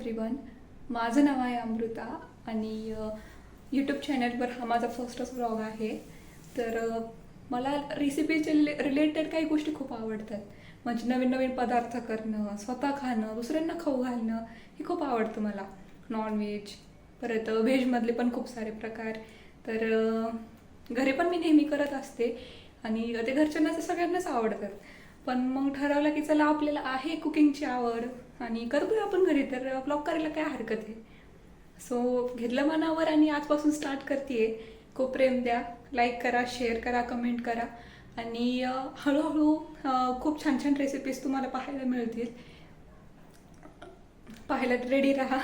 Everyone. माझं नाव आहे अमृता आणि यूट्यूब चॅनलवर हा माझा फर्स्टच व्लॉग आहे. तर मला रेसिपीचे रिलेटेड काही गोष्टी खूप आवडतात. म्हणजे नवीन नवीन पदार्थ करणं, स्वतः खाणं, दुसऱ्यांना खाऊ घालणं हे खूप आवडतं मला. नॉनव्हेज, परत व्हेजमधले पण खूप सारे प्रकार. तर घरी पण मी नेहमी करत असते आणि ते घरच्यांना तर सगळ्यांनाच आवडतात. पण मग ठरवलं की चला आपल्याला आहे कुकिंगची आवड आणि करतोय आपण घरी, तर ब्लॉग करायला काय हरकत आहे. सो घेतलं मनावर आणि आजपासून स्टार्ट करते. खूप प्रेम द्या, लाईक करा, शेअर करा, कमेंट करा आणि हळूहळू खूप छान छान रेसिपीज तुम्हाला पाहायला मिळतील. पाहायला रेडी राहा.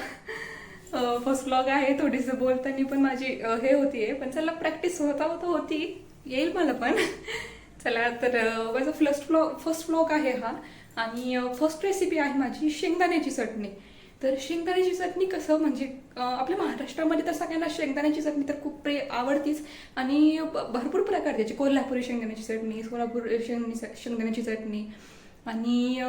फर्स्ट व्लॉग आहे, थोडीसं बोलताना पण माझी हे होतीये, पण चला प्रॅक्टिस होती, येईल मला पण. चला तर माझा फर्स्ट व्लॉग आहे हा आणि फर्स्ट रेसिपी आहे माझी शेंगदाण्याची चटणी. तर शेंगदाण्याची चटणी कसं म्हणजे आपल्या महाराष्ट्रामध्ये तर सगळ्यांना शेंगदाण्याची चटणी तर खूप आवडतीच आणि भरपूर प्रकार त्याची. कोल्हापुरी शेंगदाण्याची चटणी, सोलापूर शेंगदाण्याची चटणी आणि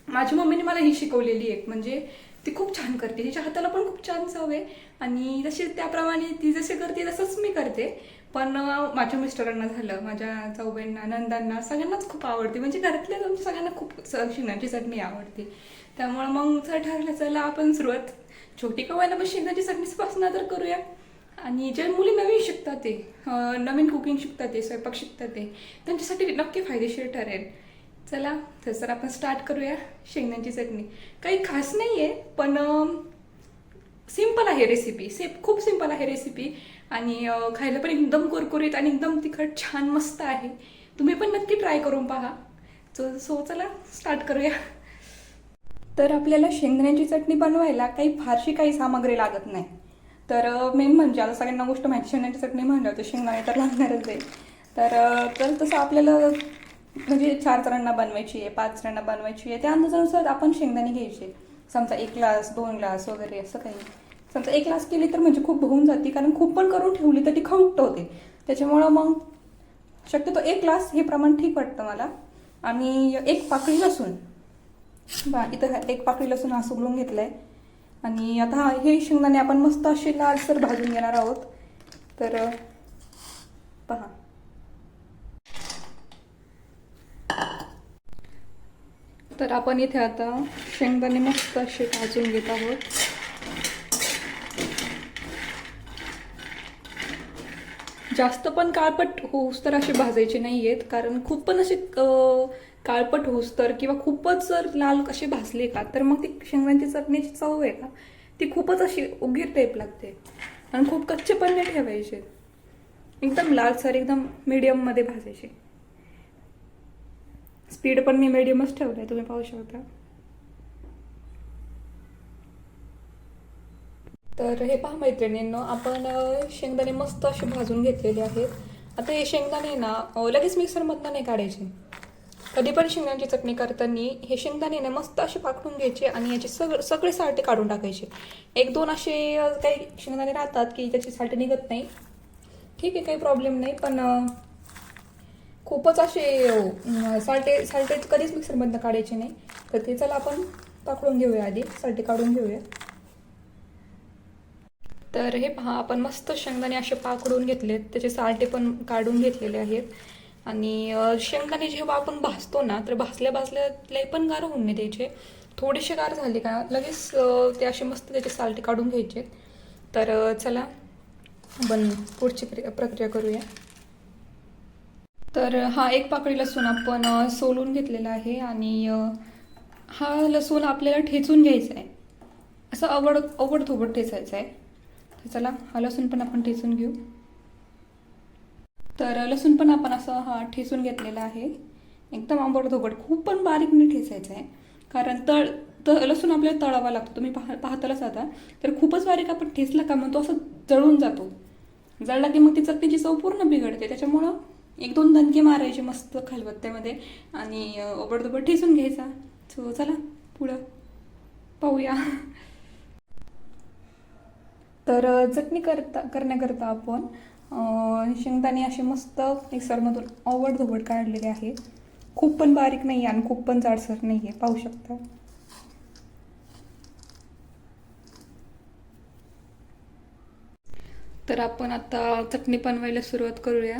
माझ्या मम्मीने मला ही शिकवलेली आहे. म्हणजे ती खूप छान करते, तिच्या हाताला पण खूप छान चव आहे आणि जशी त्याप्रमाणे ती जसे करते तसंच मी करते. पण माझ्या मिस्टरांना झालं, माझ्या जाऊबाईंना, नंदांना सगळ्यांनाच खूप आवडते. म्हणजे घरातल्या आमच्या सगळ्यांना खूप शेंगदाण्याची चटणी आवडते. त्यामुळे मग ठरलं चला आपण सुरुवात छोटी कवायला पण शेंगदाण्याची चटणीपासून तर करूया. आणि जे मुली नवीन शिकतात ते नवीन कुकिंग शिकतात ते स्वयंपाक शिकतात ते त्यांच्यासाठी नक्की फायदेशीर ठरेल. चला तर आपण स्टार्ट करूया. शेंगदाण्याची चटणी काही खास नाही आहे, पण सिंपल आहे रेसिपी. खूप सिंपल आहे रेसिपी आणि खायला पण एकदम कुरकुरीत आणि एकदम तिखट छान मस्त आहे. तुम्ही पण नक्की ट्राय करून पहा. सो चला स्टार्ट करूया. तर आपल्याला शेंगदाण्याची चटणी बनवायला फारशी सामग्री लागत नाही. तर मेन म्हणजे आता सगळ्यांना गोष्ट माहिती, शेंगदाण्याची चटणी म्हणलं तर शेंगदाणे तर लागणारच आहे. तर तसं आपल्याला म्हणजे 4 जणांना बनवायची आहे, 5 जणांना बनवायची आहे, त्या अंदाजानुसार आपण शेंगदाणे घ्यायचे. समजा 1 ग्लास 2 ग्लास वगैरे असं काही. समजा 1 ग्लास केली तर म्हणजे खूप होऊन जाते, कारण खूप पण करून ठेवली तर ती खवट होते. त्याच्यामुळं मग शक्यतो 1 ग्लास हे प्रमाण ठीक वाटतं मला. आणि 1 पाकळी लसूण, इथं 1 पाकळी लसूण हा सोलून घेतलाय. आणि आता हे शेंगदाणे आपण मस्त असे लालसर भाजून घेणार आहोत. तर पहा, तर आपण इथे आता शेंगदाणे मस्त असे भाजून घेत आहोत. जास्त पण काळपट होऊस तर असे भाजायचे नाही आहेत, कारण खूप पण असे काळपट होऊस तर किंवा खूपच जर लाल असे भाजले का तर मग ती शेंगदाण्याची चटणीची चव आहे का ती खूपच अशी उगीर टाईप लागते. आणि खूप कच्चे पण नाही ठेवायचे, एकदम लालसर एकदम मीडियममध्ये भाजायचे. स्पीड पण मी मीडियमच ठेवलाय, तुम्ही पाहू शकता. तर हे पहा मैत्रिणींनो, आपण शेंगदाणे मस्त असे भाजून घेतलेले आहेत. आता हे शेंगदाणे ना लगेच मिक्सरमधनं नाही काढायचे. कधी पण शेंगदाण्याची चटणी करताना हे शेंगदाणे ना मस्त असे पाकडून घ्यायचे आणि याचे सगळे साल्टे काढून टाकायचे. 1-2 असे काही शेंगदाणे राहतात की त्याची साल्टे निघत नाही, ठीक आहे, काही प्रॉब्लेम नाही. पण खूपच असे साल्टे कधीच मिक्सरमधनं काढायचे नाही. तर ते चला आपण पाकडून घेऊया, आधी साल्टे काढून घेऊया. तर हे पहा, आपण मस्त शेंगदाणे असे पाकडून घेतलेत, त्याचे साल्टे पण काढून घेतलेले आहेत. आणि शेंगदाणे जेव्हा आपण भाजतो ना, तर भाजल्या लई पण गार होऊन नाही द्यायचे. थोडेसे गार झाले का लगेच ते असे मस्त त्याचे साल्टे काढून घ्यायचे. तर चला आपण पुढची प्रक्रिया करूया. तर हा 1 पाकळी लसूण आपण सोलून घेतलेला आहे आणि हा लसूण आपल्याला ठेचून घ्यायचा आहे. असं अवघड ठेचायचं आहे. तर चला हा लसूण पण आपण ठेचून घेऊ. तर लसूण पण आपण असं ठेचून घेतलेला आहे, एकदम आंबट खूप पण बारीक नाही ठेचायचं आहे, कारण लसूण आपल्याला तळावा लागतो. तुम्ही पाहतालच आता. तर खूपच बारीक आपण ठेचला का मग तो असं जळून जातो. जळला की मग ती चटणीची चव पूर्ण बिघडते. त्याच्यामुळं 1-2 दणके मारायचे मस्त खलबत्त्यामध्ये आणि ओबडधोबड ठेचून घ्यायचा. सो चला पुढं पाहूया. तर चटणी करण्याकरता आपण शेंगदाणे असे मस्त मिक्सरमधून ओबडधोबड काढलेले आहेत. खूप पण बारीक नाही आणि खूप पण जाडसर नाही आहे, पाहू शकता. तर आपण आता चटणी बनवायला सुरुवात करूया.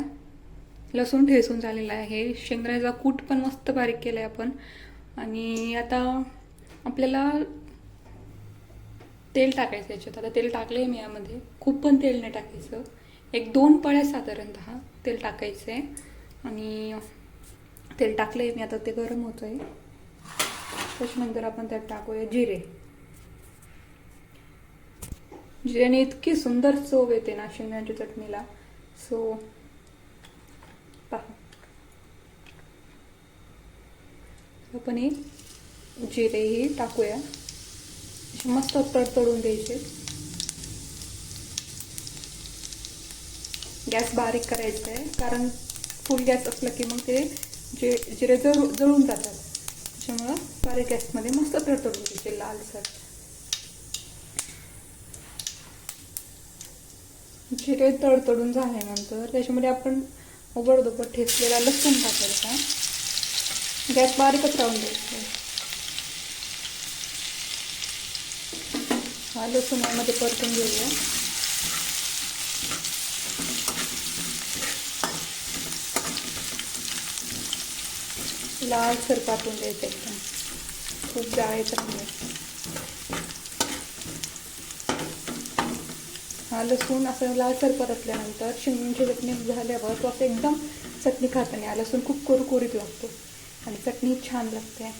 लसूण ठेचून झालेला आहे, शेंगदाण्याचा कूट पण मस्त बारीक केला आहे आपण. आणि आता आपल्याला तेल टाकायचं याच्यात. आता तेल टाकलं आहे मी यामध्ये, खूप पण तेल नाही टाकायचं, 1-2 पळ्या साधारणतः तेल टाकायचं आहे. आणि तेल टाकलं आहे मी, आता ते गरम होतं आहे. त्याच्यानंतर आपण त्यात टाकूया जिरे. जिऱ्याने इतकी सुंदर चव येते ना शेंगदाण्याच्या चटणीला. सो पहा, आपण हे जिरेही टाकूया, मस्त तडतडून द्यायचे. गॅस बारीक करायचा आहे, कारण फुल गॅस असला की मग ते जिरे जळून जातात. त्याच्यामुळं बारीक गॅसमध्ये मस्त तडतडून द्यायचे लालसर. जिरे तडतडून झाल्यानंतर त्याच्यामध्ये आपण उबडधोबड ठेचलेला लसूण टाकायचा. गॅस बारीकच राहून द्यायचा. हा लसूण यामध्ये परतून घेऊया. लालसर परतून द्यायचं, एकदम खूप जाळायचं नाही. हा लसूण असं लालसर परतल्यानंतर शेंगदाण्याची चटणी झाल्यावर तो असं एकदम चटणी खाताना लसूण खूप कुरकुरीत लागतो आणि चटणी छान लागते.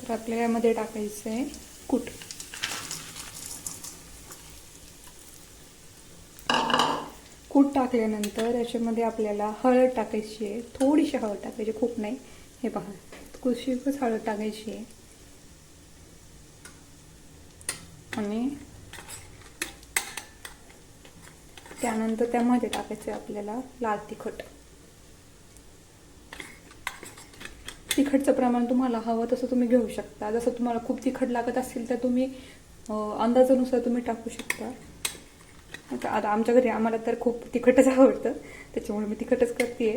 तर आपल्याला यामध्ये टाकायचं आहे कूट. कूट टाकल्यानंतर याच्यामध्ये आपल्याला हळद टाकायची आहे, थोडीशी हळद टाकायची, खूप नाही. हे पहा, कुशीच हळद टाकायची आहे. आणि त्यानंतर त्यामध्ये टाकायचं आहे आपल्याला लाल तिखट. तिखटचं प्रमाण तुम्हाला हवं तसं तुम्ही घेऊ शकता. जसं तुम्हाला खूप तिखट लागत असेल तर तुम्ही अंदाजानुसार तुम्ही टाकू शकता. आता आमच्या घरी आम्हाला तर खूप तिखटच आवडतं, त्याच्यामुळे मी तिखटच करते.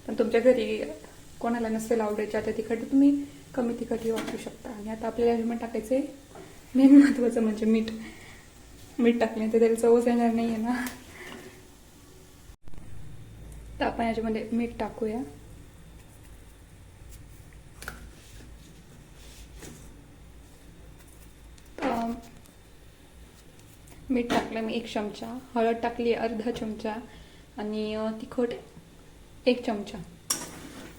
पण तुमच्या घरी कोणाला नसेल आवडायचं आता तिखट, तुम्ही कमी तिखटही वापरू शकता. आणि आता आपल्याला याच्यामध्ये टाकायचं आहे मेन महत्त्वाचं म्हणजे मीठ. मीठ टाकल्यानंतर त्याला चवच येणार नाही आहे ना. तर आपण याच्यामध्ये मीठ टाकूया. मीठ टाकलं मी 1 चमचा, हळद टाकली अर्धा चमचा आणि तिखट 1 चमचा.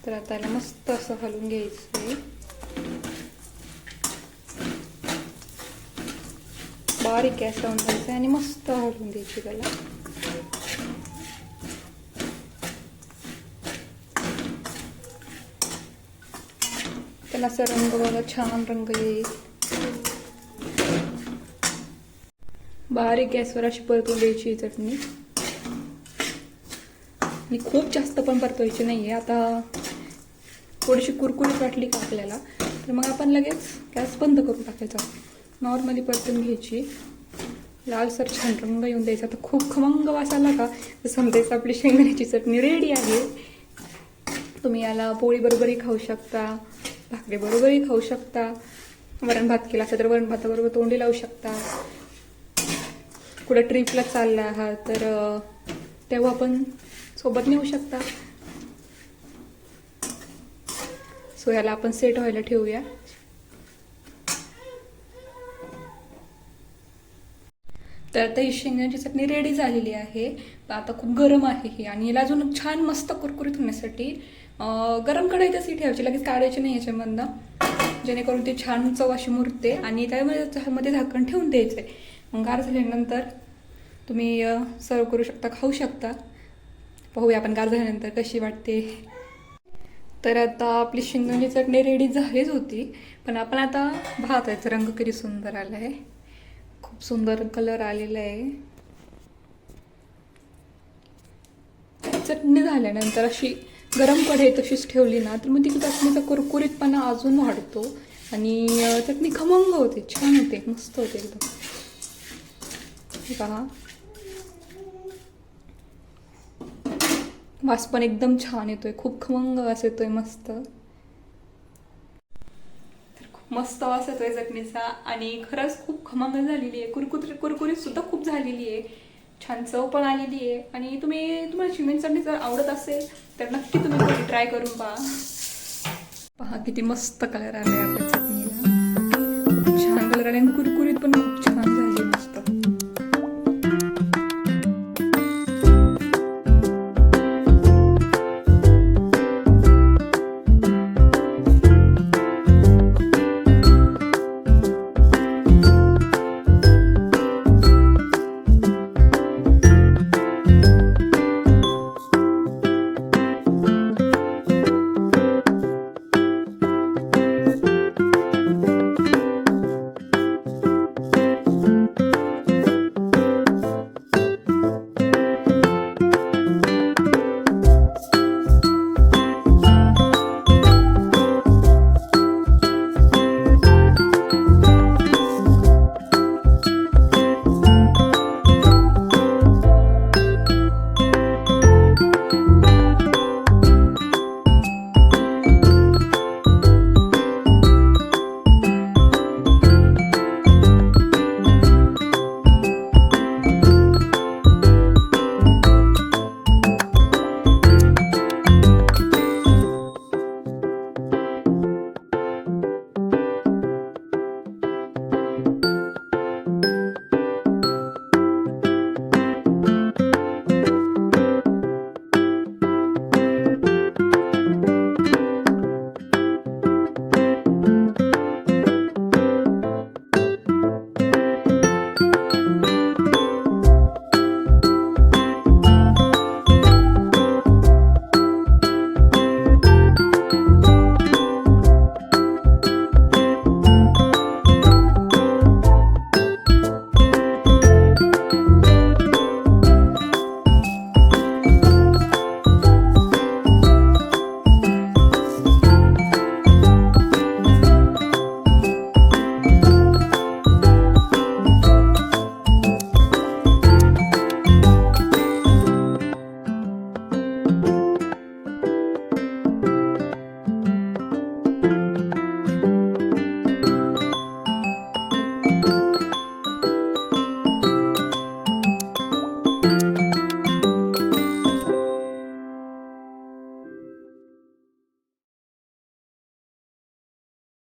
तर आता याला मस्त असं हलवून घ्यायचं. बारीक गॅस लावून द्यायचा आणि मस्त हलवून द्यायची त्याला. त्याला असा रंग बघा, छान रंग येईल. बारीक गॅसवर अशी परतून द्यायची चटणी आणि खूप जास्त पण परतवायची नाही आहे. आता थोडीशी कुरकुरीत वाटली का आपल्याला तर मग आपण लगेच गॅस बंद करून टाकायचा. नॉर्मली परतून घ्यायची, लालसर छान रंग येऊन द्यायचा. आता खूप खमंग वास आला का तर समजायचं आपली शेंगदाण्याची चटणी रेडी आहे. तुम्ही याला पोळी बरोबरही खाऊ शकता, भाकरी बरोबरही खाऊ शकता. वरण भात केला असेल तर वरण भाताबरोबर तोंडी लावू शकता. कुठे ट्रिपला चालला आहात तर तेव्हा पण सोबत नेऊ शकता. सो याला आपण सेट व्हायला ठेवूया. तर आता ही शेंगदाण्याची चटणी रेडी झालेली आहे. आता खूप गरम आहे ही आणि याला अजून छान मस्त कुरकुरीत होण्यासाठी गरम कढईतच ही ठेवायची, लगेच काढायची नाही याच्यामधनं, जेणेकरून ती छान चव अशी मुरते. आणि त्यामध्ये झाकण ठेवून द्यायचं. मग गार झाल्यानंतर तुम्ही सर्व करू शकता, खाऊ शकता. पाहूया आपण गार झाल्यानंतर कशी वाटते. तर आता आपली शेंगदाण्याची चटणी रेडी झालीच होती, पण आपण आता भाताचा रंग किती सुंदर आला आहे, खूप सुंदर कलर आलेला आहे. चटणी झाल्यानंतर अशी गरम कढई तशीच ठेवली ना तर मग ती चटणीचा कुरकुरीतपणा अजून वाढतो आणि चटणी खमंग होते, छान होते, मस्त होते एकदम. पहा, वास पण एकदम छान येतोय, खूप खमंग वास येतोय, मस्त. तर खूप मस्त वास येतोय चटणीचा आणि खरंच खूप खमंग झालेली आहे, कुरकुरीत सुद्धा खूप झालेली आहे, छान चव पण आलेली आहे. आणि तुम्हाला चिकन चटणी जर आवडत असेल तर नक्की तुम्ही घरी ट्राय करून पहा किती मस्त कलर आलाय आपल्या चटणीला, खूप छान कलर आले आणि कुरकुरीत पण खूप छान